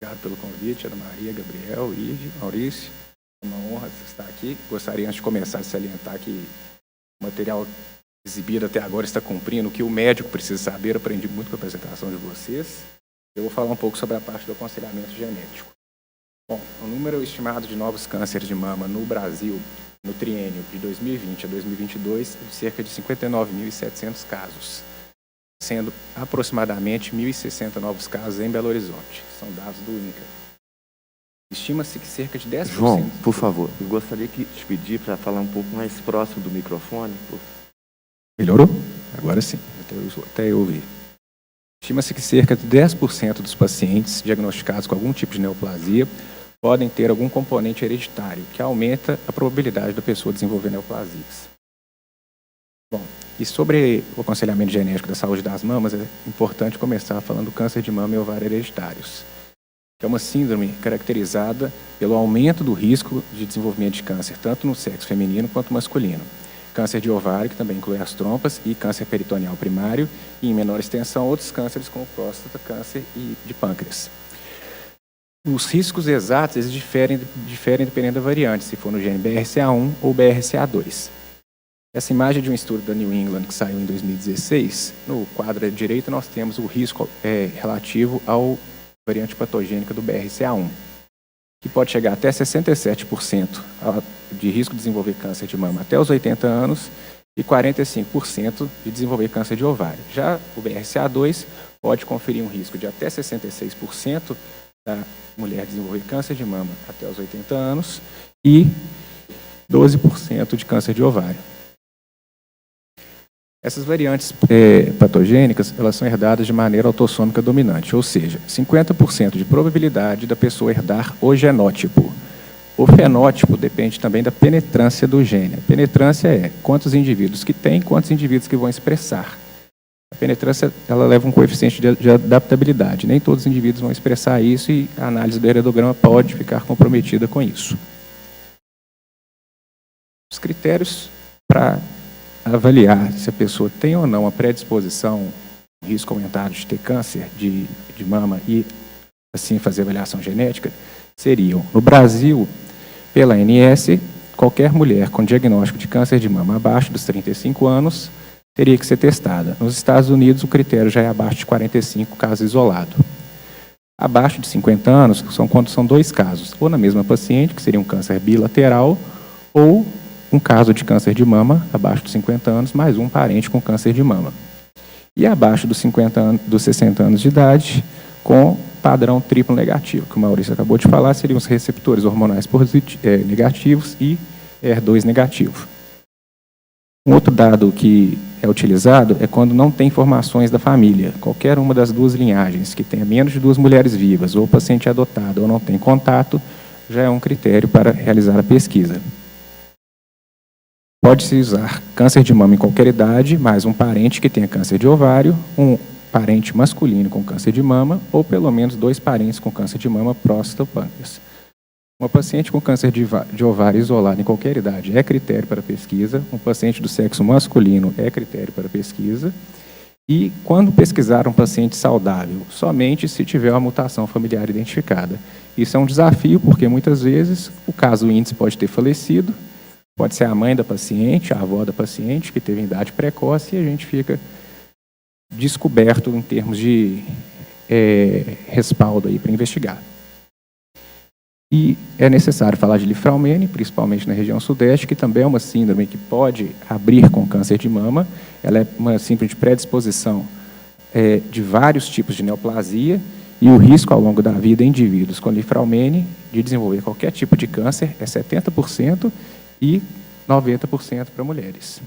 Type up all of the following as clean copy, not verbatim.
Obrigado pelo convite, Ana Maria, Gabriel, Ive, Maurício. É uma honra estar aqui. Gostaria, antes de começar, de salientar que o material exibido até agora está cumprindo o que o médico precisa saber. Aprendi muito com a apresentação de vocês. Eu vou falar um pouco sobre a parte do aconselhamento genético. Bom, o número estimado de novos cânceres de mama no Brasil, no triênio de 2020 a 2022, é de cerca de 59.700 casos, sendo aproximadamente 1.060 novos casos em Belo Horizonte. São dados do INCA. Estima-se que cerca de 10%... João, por favor, eu gostaria de te pedir para falar um pouco mais próximo do microfone. Melhorou? Agora sim, até eu ouvi. Estima-se que cerca de 10% dos pacientes diagnosticados com algum tipo de neoplasia podem ter algum componente hereditário, que aumenta a probabilidade da pessoa desenvolver neoplasias. Bom, e sobre o aconselhamento genético da saúde das mamas, é importante começar falando do câncer de mama e ovário hereditários, que é uma síndrome caracterizada pelo aumento do risco de desenvolvimento de câncer, tanto no sexo feminino quanto masculino. Câncer de ovário, que também inclui as trompas, e câncer peritoneal primário, e em menor extensão, outros cânceres como próstata, câncer e de pâncreas. Os riscos exatos eles diferem dependendo da variante, se for no gene BRCA1 ou BRCA2. Essa imagem é de um estudo da New England que saiu em 2016. No quadro direito nós temos o risco relativo ao variante patogênica do BRCA1, que pode chegar até 67% de risco de desenvolver câncer de mama até os 80 anos e 45% de desenvolver câncer de ovário. Já o BRCA2 pode conferir um risco de até 66% da mulher desenvolver câncer de mama até os 80 anos e 12% de câncer de ovário. Essas variantes patogênicas, elas são herdadas de maneira autossômica dominante, ou seja, 50% de probabilidade da pessoa herdar o genótipo. O fenótipo depende também da penetrância do gene. A penetrância é quantos indivíduos que tem, quantos indivíduos que vão expressar. A penetrância, ela leva um coeficiente de adaptabilidade. Nem todos os indivíduos vão expressar isso e a análise do heredograma pode ficar comprometida com isso. Os critérios para avaliar se a pessoa tem ou não a predisposição, risco aumentado de ter câncer de mama e, assim, fazer avaliação genética, seriam, no Brasil, pela ANS, qualquer mulher com diagnóstico de câncer de mama abaixo dos 35 anos teria que ser testada. Nos Estados Unidos, o critério já é abaixo de 45, caso isolado. Abaixo de 50 anos, quando são dois casos, ou na mesma paciente, que seria um câncer bilateral, ou um caso de câncer de mama, abaixo dos 50 anos, mais um parente com câncer de mama. E abaixo dos 60 anos de idade, com padrão triplo negativo, que o Maurício acabou de falar, seriam os receptores hormonais negativos e HER2 negativo. Um outro dado que é utilizado é quando não tem informações da família. Qualquer uma das duas linhagens que tenha menos de 2 mulheres vivas, ou o paciente é adotado ou não tem contato, já é um critério para realizar a pesquisa. Pode-se usar câncer de mama em qualquer idade, mais um parente que tenha câncer de ovário, um parente masculino com câncer de mama, ou pelo menos 2 parentes com câncer de mama, próstata ou pâncreas. Uma paciente com câncer de ovário isolado em qualquer idade é critério para pesquisa, um paciente do sexo masculino é critério para pesquisa, e quando pesquisar um paciente saudável, somente se tiver uma mutação familiar identificada. Isso é um desafio, porque muitas vezes o índice pode ter falecido, pode ser a mãe da paciente, a avó da paciente, que teve idade precoce, e a gente fica descoberto em termos de respaldo aí para investigar. E é necessário falar de Li-Fraumeni, principalmente na região sudeste, que também é uma síndrome que pode abrir com câncer de mama. Ela é uma síndrome de predisposição de vários tipos de neoplasia, e o risco ao longo da vida em indivíduos com Li-Fraumeni de desenvolver qualquer tipo de câncer é 70% e 90% para mulheres.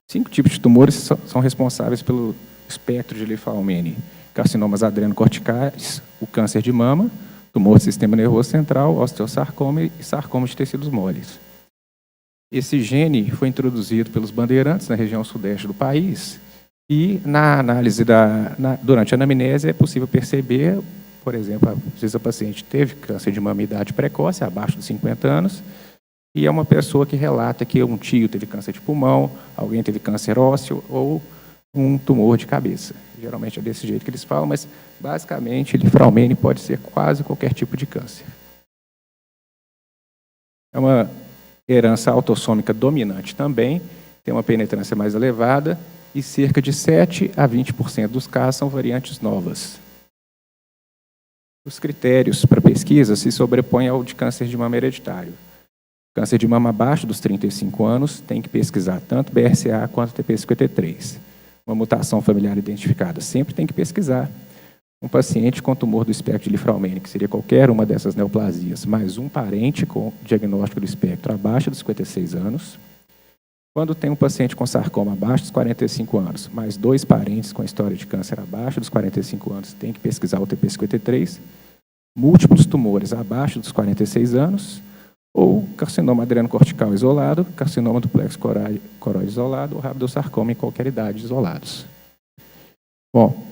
5 tipos de tumores são responsáveis pelo espectro de Li-Fraumeni: carcinomas adrenocorticais, o câncer de mama, tumor do sistema nervoso central, osteosarcoma e sarcoma de tecidos moles. Esse gene foi introduzido pelos bandeirantes na região sudeste do país e, na análise durante a anamnese, é possível perceber, por exemplo, às vezes a paciente teve câncer de mama em idade precoce, abaixo de 50 anos, e é uma pessoa que relata que um tio teve câncer de pulmão, alguém teve câncer ósseo, ou um tumor de cabeça. Geralmente é desse jeito que eles falam, mas basicamente Lifraumene pode ser quase qualquer tipo de câncer. É uma herança autossômica dominante também, tem uma penetrância mais elevada e cerca de 7 a 20% dos casos são variantes novas. Os critérios para pesquisa se sobrepõem ao de câncer de mama hereditário. Câncer de mama abaixo dos 35 anos tem que pesquisar tanto BRCA quanto TP53. Uma mutação familiar identificada sempre tem que pesquisar. Um paciente com tumor do espectro de Lifraumene, que seria qualquer uma dessas neoplasias, mais um parente com diagnóstico do espectro abaixo dos 56 anos. Quando tem um paciente com sarcoma abaixo dos 45 anos, mais 2 parentes com história de câncer abaixo dos 45 anos, tem que pesquisar o TP53. Múltiplos tumores abaixo dos 46 anos, ou carcinoma adrenocortical isolado, carcinoma do plexo coroide isolado, ou rabdosarcoma em qualquer idade isolados. Bom,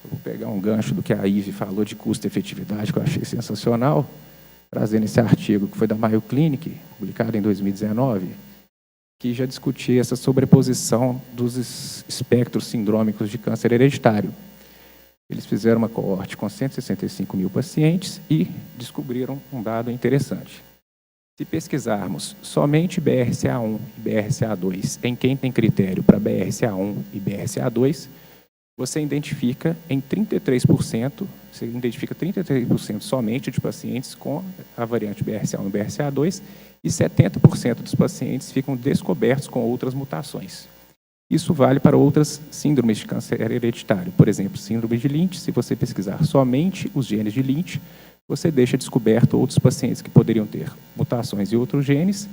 eu vou pegar um gancho do que a Ive falou de custo-efetividade, que eu achei sensacional, trazendo esse artigo que foi da Mayo Clinic, publicado em 2019, que já discutia essa sobreposição dos espectros sindrômicos de câncer hereditário. Eles fizeram uma coorte com 165 mil pacientes e descobriram um dado interessante. Se pesquisarmos somente BRCA1 e BRCA2 em quem tem critério para BRCA1 e BRCA2, você identifica 33% somente de pacientes com a variante BRCA1 e BRCA2 e 70% dos pacientes ficam descobertos com outras mutações. Isso vale para outras síndromes de câncer hereditário. Por exemplo, síndrome de Lynch, se você pesquisar somente os genes de Lynch, você deixa descoberto outros pacientes que poderiam ter mutações em outros genes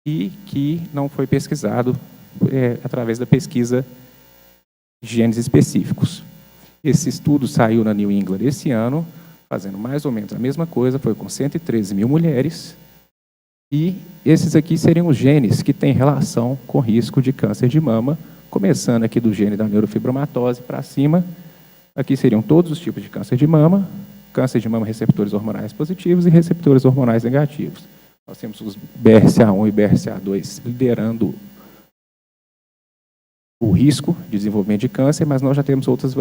e que não foi pesquisado através da pesquisa de genes específicos. Esse estudo saiu na New England esse ano, fazendo mais ou menos a mesma coisa, foi com 113 mil mulheres, e esses aqui seriam os genes que têm relação com risco de câncer de mama, começando aqui do gene da neurofibromatose para cima. Aqui seriam todos os tipos de câncer de mama receptores hormonais positivos e receptores hormonais negativos. Nós temos os BRCA1 e BRCA2 liderando o risco de desenvolvimento de câncer, mas nós já temos outros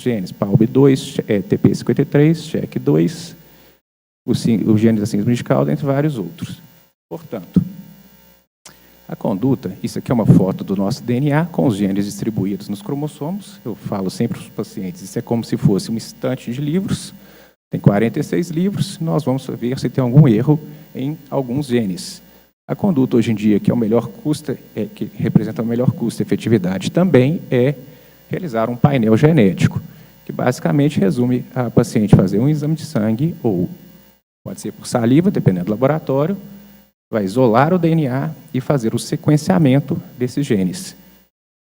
genes, PALB2, TP53, CHEK2, o gene da síndrome de Cauda, entre vários outros. Portanto, a conduta, isso aqui é uma foto do nosso DNA com os genes distribuídos nos cromossomos. Eu falo sempre para os pacientes, isso é como se fosse uma estante de livros, tem 46 livros, nós vamos ver se tem algum erro em alguns genes. A conduta hoje em dia, que é o melhor custo, que representa o melhor custo-efetividade, também é realizar um painel genético, que basicamente resume a paciente fazer um exame de sangue, ou pode ser por saliva, dependendo do laboratório, vai isolar o DNA e fazer o sequenciamento desses genes,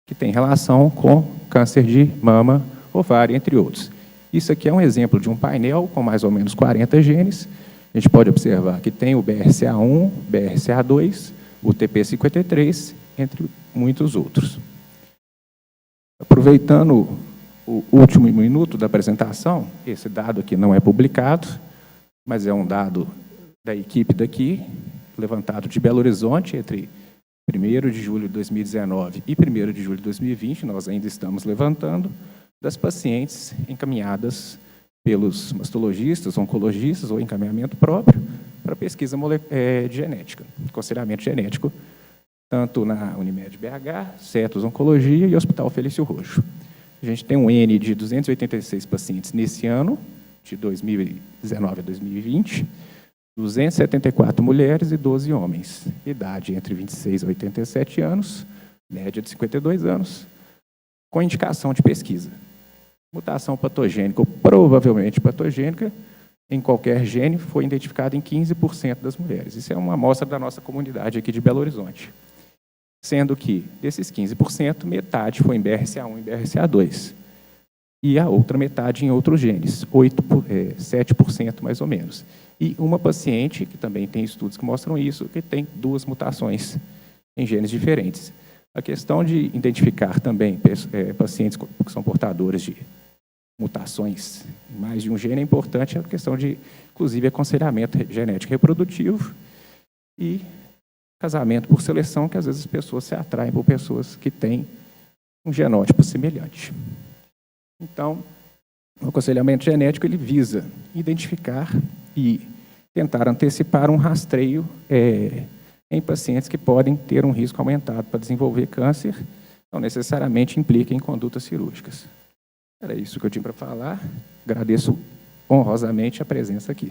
que tem relação com câncer de mama, ovário, entre outros. Isso aqui é um exemplo de um painel com mais ou menos 40 genes. A gente pode observar que tem o BRCA1, BRCA2, o TP53, entre muitos outros. Aproveitando o último minuto da apresentação, esse dado aqui não é publicado, mas é um dado da equipe daqui, levantado de Belo Horizonte, entre 1º de julho de 2019 e 1º de julho de 2020, nós ainda estamos levantando, das pacientes encaminhadas pelos mastologistas, oncologistas ou encaminhamento próprio para pesquisa de genética, aconselhamento genético, tanto na Unimed BH, Cetos Oncologia e Hospital Felício Roxo. A gente tem um N de 286 pacientes nesse ano, de 2019 a 2020, 274 mulheres e 12 homens, idade entre 26 e 87 anos, média de 52 anos, com indicação de pesquisa. Mutação patogênica ou provavelmente patogênica em qualquer gene foi identificada em 15% das mulheres. Isso é uma amostra da nossa comunidade aqui de Belo Horizonte. Sendo que, desses 15%, metade foi em BRCA1 e BRCA2. E a outra metade em outros genes, 7% mais ou menos. E uma paciente, que também tem estudos que mostram isso, que tem 2 mutações em genes diferentes. A questão de identificar também pacientes que são portadores de mutações em mais de um gene é importante, a questão de, inclusive, aconselhamento genético reprodutivo e casamento por seleção, que às vezes as pessoas se atraem por pessoas que têm um genótipo semelhante. Então, o aconselhamento genético ele visa identificar e tentar antecipar um rastreio em pacientes que podem ter um risco aumentado para desenvolver câncer, não necessariamente implica em condutas cirúrgicas. Era isso que eu tinha para falar. Agradeço honrosamente a presença aqui.